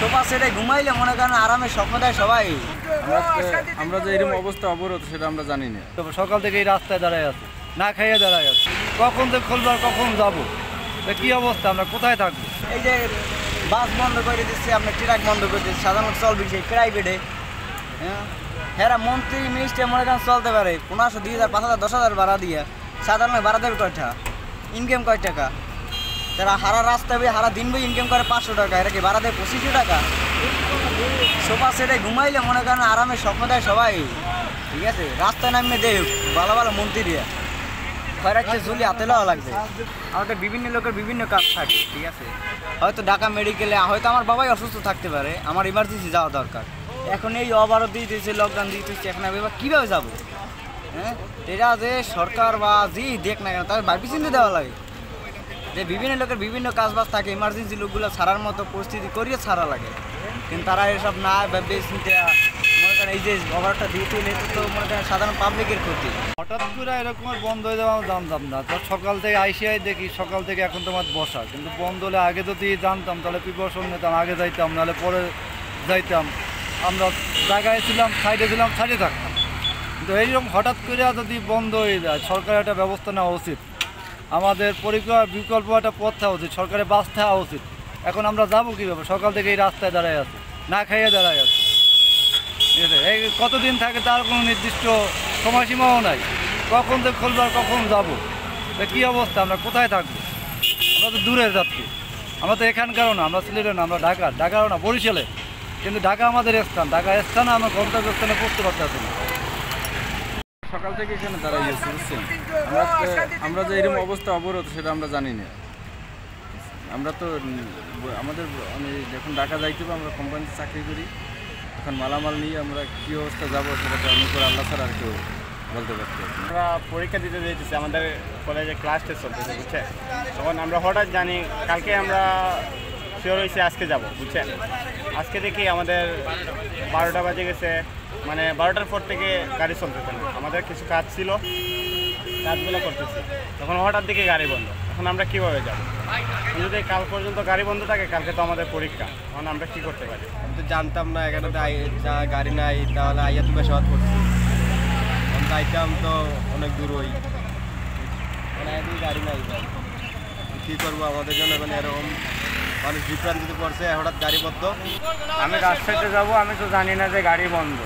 Sofa সেটে ঘুমাইলে মনে করেন আরামে স্বপ্ন দেয় সবাই। আমরা যে এরকম অবস্থা অবরোধ সেটা আমরা জানি না। সকাল থেকে এই রাস্তায় দাঁড়ায় আছে, না খাইয়ে দাঁড়ায় আছে, কখন থেকে খুলবো আর কখন যাবো, কি অবস্থা, আমরা কোথায় থাকবো? এই যে বাস বন্ধ করে দিচ্ছে, আপনার ট্রাক বন্ধ করে দিচ্ছে, সাধারণত চলবে সেই প্রাইভেটে। হ্যাঁ, মন্ত্রী মিনিস্টার মনে করেন চলতে পারে 1500, 2000, 5000, 10,000 ভাড়া দিয়ে। সাধারণ ভাড়া দেবে কয়টা, ইনকাম কয় টাকা? তারা হারা রাস্তা হারা দিন বই ইনকাম করে 500 টাকা, এরা কি ভাড়া দেয় 2500 টাকা? সোফা সেটে ঘুমাইলে মনে করেন আরামে স্বপ্ন দেয় সবাই, ঠিক আছে। রাস্তায় নামে দেয় ভালো ভালো মন্ত্রীরা, খয়রাচ্ছে ঝুলি হাতে লওয়া লাগবে। আমাদের বিভিন্ন লোকের বিভিন্ন কাজ থাকে, ঠিক আছে। হয়তো ঢাকা মেডিকেলে, হয়তো আমার বাবাই অসুস্থ থাকতে পারে, আমার ইমার্জেন্সি যাওয়া দরকার। এখন এই অবরোধ দিয়ে দিয়েছে, লকডাউন দিয়ে দিচ্ছে, এখন আমি এবার কীভাবে যাবো? হ্যাঁ, এটা যে সরকার বা যে দেখ না কেন তাদের ভাবি চিন্তে দেওয়া লাগে যে বিভিন্ন লোকের বিভিন্ন কাজবাজ থাকে, ইমার্জেন্সি লোকগুলো ছাড়ার মতো পরিস্থিতি করিয়ে ছাড়া লাগে, কিন্তু তারা এসব না ভেবে চিন্তে মনে করেন এই যে অবরোধটা দিয়ে তুলে তো মনে করেন সাধারণ পাবলিকের ক্ষতি। হঠাৎ করে এরকম বন্ধ হয়ে যাওয়া জানতাম না, তো সকাল থেকে আইসিআই দেখি সকাল থেকে এখন তোমার বসা, কিন্তু বন্ধ হলে আগে যদি জানতাম তাহলে প্রিপারেশন নিতাম, আগে যাইতাম, নাহলে পরে যাইতাম। আমরা জায়গায় ছিলাম, সাইডে ছিলাম, সাইডে থাকতাম, কিন্তু এইরকম হঠাৎ করে যদি বন্ধ হয়ে যায় সরকারের একটা ব্যবস্থা নেওয়া উচিত, আমাদের বিকল্প একটা পথ থাকা উচিত, সরকারের বাস থাকা উচিত। এখন আমরা যাবো কীভাবে? সকাল থেকে এই রাস্তায় দাঁড়ায় আছে, না খাইয়ে দাঁড়ায় আছে, ঠিক আছে। এই কতদিন থাকে তার কোনো নির্দিষ্ট সময়সীমাও নাই, কখন থেকে খুলবো আর কখন যাবো, কী অবস্থা, আমরা কোথায় থাকবো? আমরা তো দূরের যাত্রী, আমরা তো এখানকারও না, আমরা সিলেটের না, আমরা ঢাকারও না, বরিশালে, কিন্তু ঢাকা আমাদের স্থান, ঢাকা স্থানে আমরা গন্তব্যস্থানে পড়তে পারতেছি না। সকাল থেকে এখানে দাঁড়াই আছি, বুঝছেন। আমরা যে এরকম অবস্থা অবরোধ সেটা আমরা জানি না। আমরা তো আমাদের আমি যখন ঢাকা যাইতে আমরা কোম্পানিতে চাকরি করি, এখন মালামাল নিয়ে আমরা কী অবস্থা যাবো সেটা তো আমি করে আল্লাহ ছাড়া আর কেউ বলতে পারছি। আমরা পরীক্ষা দিতে যেতেছি, আমাদের কলেজে ক্লাস টেস্ট চলতেছে, বুঝছেন। তখন আমরা হঠাৎ জানি কালকে আমরা শিওর হয়েছি আজকে যাব, বুঝছেন। আজকে দেখি আমাদের 12টা বাজে গেছে, মানে 12টার পর থেকে গাড়ি চলতেছে না। আমাদের কিছু কাজ ছিল, কাজগুলো করতেছি, তখন হঠাৎ দিকে গাড়ি বন্ধ। এখন আমরা কীভাবে যাব? যদি কাল পর্যন্ত গাড়ি বন্ধ থাকে, কালকে তো আমাদের পরীক্ষা, তখন আমরা কী করতে পারি? আমি তো জানতাম না এখানে গাড়ি নাই, তাহলে আইয়া তো বেশাবাদ করছি, আমি যাইতাম তো অনেক দূর হই, গাড়ি নাই, কী করবো? আমাদের জন্য এখন এরকম মানুষ বিভ্রান্তিতে পড়ছে, হঠাৎ গাড়ি বন্ধ। আমি রাজশাহীতে যাব, আমি তো জানি না যে গাড়ি বন্ধ।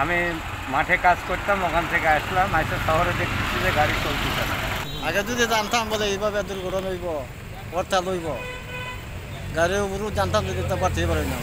আমি মাঠে কাজ করতাম, ওখান থেকে আসলাম, আইসা শহরে দেখতেছি যে গাড়ি চলতেছে না। আগে যদি জানতাম বলে এইভাবে দুর্ঘটনা হইব, হরতাল হইব, গাড়ির উপরও জানতাম যদি তা পারতেই পারি না।